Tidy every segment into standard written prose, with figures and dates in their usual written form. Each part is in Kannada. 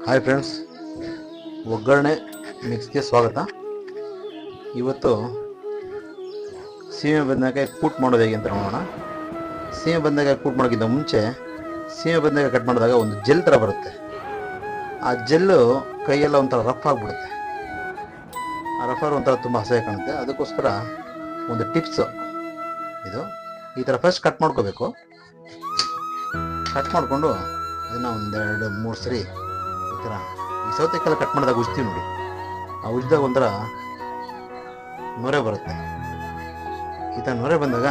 ಹಾಯ್ ಫ್ರೆಂಡ್ಸ್, ಒಗ್ಗರಣೆ ಮಿಕ್ಸ್ಗೆ ಸ್ವಾಗತ. ಇವತ್ತು ಸೀಮೆ ಬದನೆಕಾಯಿ ಕೂಟ್ ಮಾಡೋದು ಹೇಗೆ ಅಂತ ನೋಡೋಣ. ಸೀಮೆ ಬದನೆಕಾಯಿ ಕೂಟ್ ಮಾಡೋಕ್ಕಿಂತ ಮುಂಚೆ ಸೀಮೆ ಬದನೆಕಾಯಿ ಕಟ್ ಮಾಡಿದಾಗ ಒಂದು ಜೆಲ್ ಥರ ಬರುತ್ತೆ. ಆ ಜೆಲ್ಲು ಕೈಯೆಲ್ಲ ಒಂಥರ ರಫ್ ಆಗಿಬಿಡುತ್ತೆ. ಆ ರಫರ್ ಒಂಥರ ತುಂಬ ಅಸಹ್ಯ ಕಾಣುತ್ತೆ. ಅದಕ್ಕೋಸ್ಕರ ಒಂದು ಟಿಪ್ಸು ಇದು. ಈ ಥರ ಫಸ್ಟ್ ಕಟ್ ಮಾಡ್ಕೋಬೇಕು. ಕಟ್ ಮಾಡಿಕೊಂಡು ಅದನ್ನು ಒಂದೆರಡು ಮೂರು ಸರಿ ಈ ಥರ ಈ ಸೌತೆಕಾಯಿ ಕಟ್ ಮಾಡಿದಾಗ ಉಜ್ತೀವಿ ನೋಡಿ, ಆ ಉಜ್ಜಿದಾಗ ಒಂಥರ ನೊರೆ ಬರುತ್ತೆ. ಈ ಥರ ನೊರೆ ಬಂದಾಗ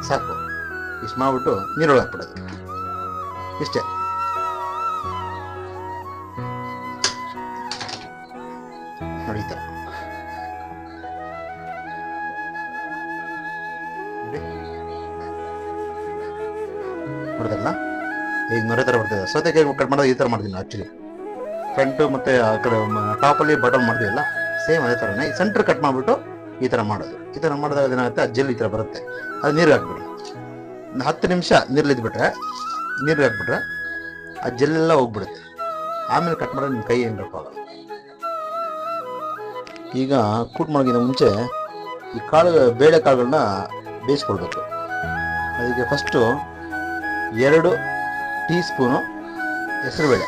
ಸಾಕು, ಇಷ್ಟು ಮಾಡಿಬಿಟ್ಟು ನೀರೊಳಗೆ ಹಾಕ್ಬಿಡೋದು, ಇಷ್ಟೇ. ನೋಡಿ ಈ ಥರ ನೋಡಿದಲ್ಲ, ಈಗ ನೊರೆ ಥರ ಬರ್ತದೆ. ಸೌತೆಕಾಯಿ ಕಟ್ ಮಾಡಿದಾಗ ಈ ಥರ ಮಾಡ್ತೀನಿ ಆ್ಯಕ್ಚುಲಿ. ಫ್ರಂಟು ಮತ್ತು ಆ ಕಡೆ ಟಾಪಲ್ಲಿ ಬಟನ್ ಮಾಡ್ತೀವಲ್ಲ, ಸೇಮ್ ಅದೇ ಥರನೇ ಈ ಸೆಂಟ್ರ್ ಕಟ್ ಮಾಡಿಬಿಟ್ಟು ಈ ಥರ ಮಾಡೋದು. ಈ ಥರ ಮಾಡಿದಾಗ ಏನಾಗುತ್ತೆ, ಆ ಜೆಲ್ ಈ ಥರ ಬರುತ್ತೆ. ಅದು ನೀರಿಗೆ ಹಾಕ್ಬಿಡಿ. ಒಂದು 10 ನಿಮಿಷ ನೀರಲ್ಲಿ ನೀರಿಗೆ ಹಾಕ್ಬಿಟ್ರೆ ಆ ಜೆಲ್ಲೆಲ್ಲ ಹೋಗ್ಬಿಡುತ್ತೆ. ಆಮೇಲೆ ಕಟ್ ಮಾಡೋದು ನಿಮ್ಮ ಕೈ ಏನು ಬೇಕಾಗಲ್ಲ. ಈಗ ಕೂಟ್ ಮಾಡೋಕ್ಕಿಂತ ಮುಂಚೆ ಈ ಬೇಳೆ ಕಾಳುಗಳನ್ನ ಬೇಯಿಸ್ಕೊಳ್ಬೇಕು. ಅದಕ್ಕೆ ಫಸ್ಟು 2 ಟೀ ಸ್ಪೂನು ಹೆಸರುಬೇಳೆ,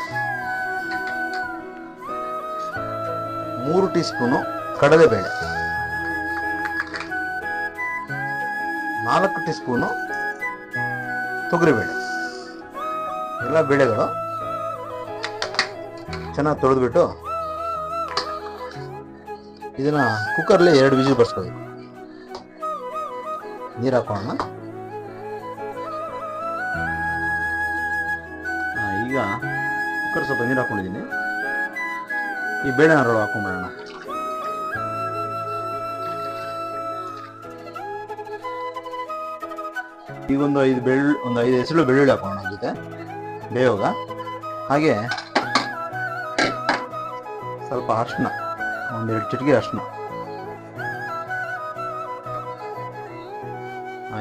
3 ಟೀ ಸ್ಪೂನು ಕಡಲೆಬೇಳೆ, 4 ಟೀ ಸ್ಪೂನು ತೊಗರಿಬೇಳೆ. ಎಲ್ಲ ಬೇಳೆಗಳು ಚೆನ್ನಾಗಿ ತೊಳೆದ್ಬಿಟ್ಟು ಇದನ್ನು ಕುಕ್ಕರ್ಲಿ 2 ವಿಜಿಲ್ ಬರ್ಸ್ಕೋಬೇಕು. ನೀರು ಹಾಕೋಣ. ಈಗ ಕುಕ್ಕರ್ ಸ್ವಲ್ಪ ನೀರು ಹಾಕೊಂಡಿದ್ದೀನಿ. ಈ ಬೇಳೆನ ಅದರೊಳಗೆ ಹಾಕೊಂಡ್ಬಿಡೋಣ. ಈಗ ಒಂದು 5 ಹೆಸರು ಬೆಳ್ಳುಳ್ಳಿ ಹಾಕೋಣ ಜೊತೆ ಬೇವಾಗ. ಹಾಗೆ ಸ್ವಲ್ಪ ಅರಿಶಿನ, 1-2 ಚಿಟಿಕೆ ಅರಿಶಿನ.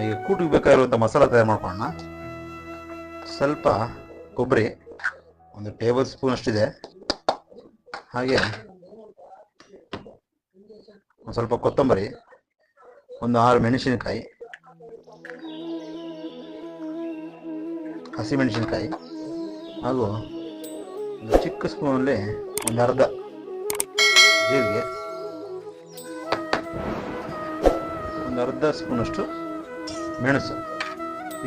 ಈಗ ಕೂಟಿಗೆ ಬೇಕಾಗಿರುವಂಥ ಮಸಾಲ ತಯಾರು ಮಾಡ್ಕೊಳ್ಳೋಣ. ಸ್ವಲ್ಪ ಕೊಬ್ಬರಿ, 1 ಟೇಬಲ್ ಸ್ಪೂನ್ ಅಷ್ಟಿದೆ. ಹಾಗೆ ಒಂದು ಸ್ವಲ್ಪ ಕೊತ್ತಂಬರಿ, 6 ಮೆಣಸಿನಕಾಯಿ, ಹಸಿಮೆಣಸಿನಕಾಯಿ, ಹಾಗೂ ಒಂದು ಚಿಕ್ಕ ಸ್ಪೂನಲ್ಲಿ ಒಂದು ಅರ್ಧ ಜೀರಿಗೆ, ಒಂದು ಅರ್ಧ ಸ್ಪೂನಷ್ಟು ಮೆಣಸು,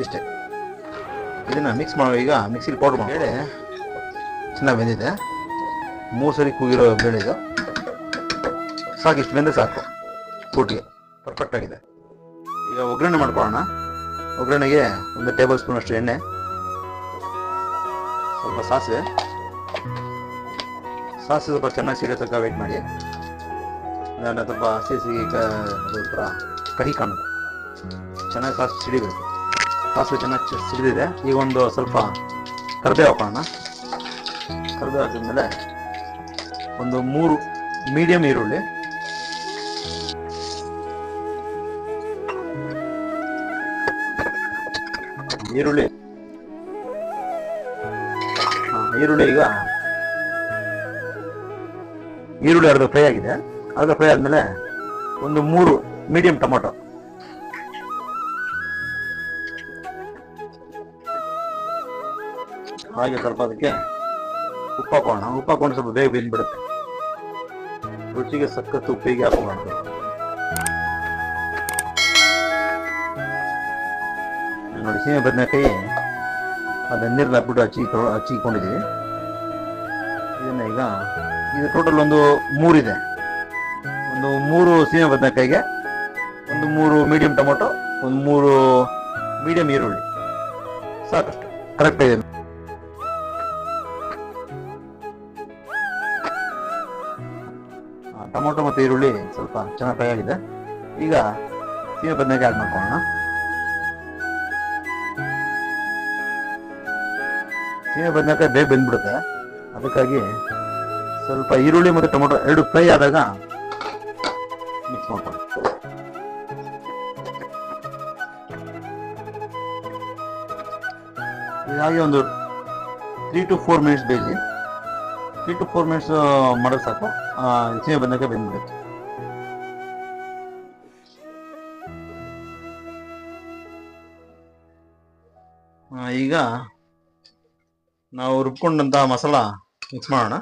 ಇಷ್ಟೇ. ಇದನ್ನು ಮಿಕ್ಸ್ ಮಾಡೋ. ಈಗ ಮಿಕ್ಸಿಲಿ ಪೌಡ್ರ್ ಮಾಡಿ. ಬೇಳೆ ಚೆನ್ನಾಗಿ ಬೆಂದಿದೆ, 3 ಸರಿ ಕೂಗಿರೋ ಬೇಳೆ ಇದು. ಸಾಕು, ಇಷ್ಟು ಬೆಂದರೆ ಸಾಕು ಕೂಟಿಗೆ, ಪರ್ಫೆಕ್ಟ್ ಆಗಿದೆ. ಈಗ ಒಗ್ಗರಣೆ ಮಾಡ್ಕೊಳ್ಳೋಣ. ಒಗ್ಗರಣೆಗೆ 1 ಟೇಬಲ್ ಸ್ಪೂನ್ ಅಷ್ಟು ಎಣ್ಣೆ, ಸ್ವಲ್ಪ ಸಾಸಿವೆ ಸ್ವಲ್ಪ ಚೆನ್ನಾಗಿ ಸಿಗೋ ತನಕ ವೇಟ್ ಮಾಡಿ. ಅದನ್ನು ಸ್ವಲ್ಪ ಹಸಿ ಥರ ಕಹಿ ಕಾಣುತ್ತೆ. ಚೆನ್ನಾಗಿ ಸಾಸಿವೆ ಸಿಡಿಬೇಕು. ಸಾಸಿವೆ ಚೆನ್ನಾಗಿ ಸಿಡಿದಿದೆ. ಈಗ ಒಂದು ಸ್ವಲ್ಪ ಕರಿಬೇವು ಹಾಕೋಣ. ಕರಿಬೇವು ಹಾಕಿದ್ಮೇಲೆ ಒಂದು 3 ಮೀಡಿಯಂ ಈರುಳ್ಳಿ, ಈಗ ಈರುಳ್ಳಿ ಅರ್ಧ ಫ್ರೈ ಆಗಿದೆ. ಅರ್ಧ ಫ್ರೈ ಆದಮೇಲೆ ಒಂದು 3 ಮೀಡಿಯಂ ಟೊಮೊಟೊ, ಹಾಗೆ ಸ್ವಲ್ಪ ಅದಕ್ಕೆ ಉಪ್ಪು ಹಾಕೋಣ. ಉಪ್ಪು ಹಾಕೊಂಡು ಸ್ವಲ್ಪ ಬೇಗ ಬೆಂದ್ಬಿಡುತ್ತೆ. ರುಚಿಗೆ ಸಖತ್ತು ಉಪ್ಪಿಗೆ ಹಾಕೋಣ. ನೋಡಿ, ಸೀಮೆ ಬದನೆಕಾಯಿ ಅದನ್ನ ನೀರಲ್ಲಿ ಹಾಕ್ಬಿಟ್ಟು ಹಚ್ಚಿಕೊಂಡಿದ್ದೀವಿ. ಇದನ್ನ ಈಗ ಇದು ಟೋಟಲ್ ಒಂದು 3 ಇದೆ. ಒಂದು 3 ಸೀಮೆ ಬದನೆಕಾಯಿಗೆ ಒಂದು 3 ಮೀಡಿಯಂ ಟೊಮೊಟೊ, ಒಂದು 3 ಮೀಡಿಯಂ ಈರುಳ್ಳಿ, ಸಾಕಷ್ಟು ಕರೆಕ್ಟ್ ಇದೆ. ಟೊಮೊಟೊ ಮತ್ತು ಈರುಳ್ಳಿ ಸ್ವಲ್ಪ ಚೆನ್ನಾಗಿ ಫ್ರೈ ಆಗಿದೆ. ಈಗ ಸೀಮೆ ಬದನೆಕಾಯಿ ಆಡ್ ಮಾಡ್ಕೊಳ್ಳೋಣ. ಸೀಮೆ ಬದನೆಕಾಯಿ ಬೇಗ ಬೆಂದ್ಬಿಡುತ್ತೆ. ಅದಕ್ಕಾಗಿ ಸ್ವಲ್ಪ ಈರುಳ್ಳಿ ಮತ್ತು ಟೊಮೊಟೊ 2 ಫ್ರೈ ಆದಾಗ ಮಿಕ್ಸ್ ಮಾಡ್ಕೊಳ್ಳಿ. ಹಾಗೆ ಒಂದು 3 to 4 ಮಿನಿಟ್ಸ್ ಬೇಯಿಸಿ. 3 to 4 ಮಿನಿಟ್ಸ್ ಮಾಡಿದ್ರೆ ಸಾಕು. ಸೀಮೆ ಬದನೆಕಾಯಿ ಬೆಂದ್ಬಿಡುತ್ತೆ. ಈಗ ನಾವು ರುಬ್ಕೊಂಡಂತ ಮಸಾಲ ಮಿಕ್ಸ್ ಮಾಡೋಣ.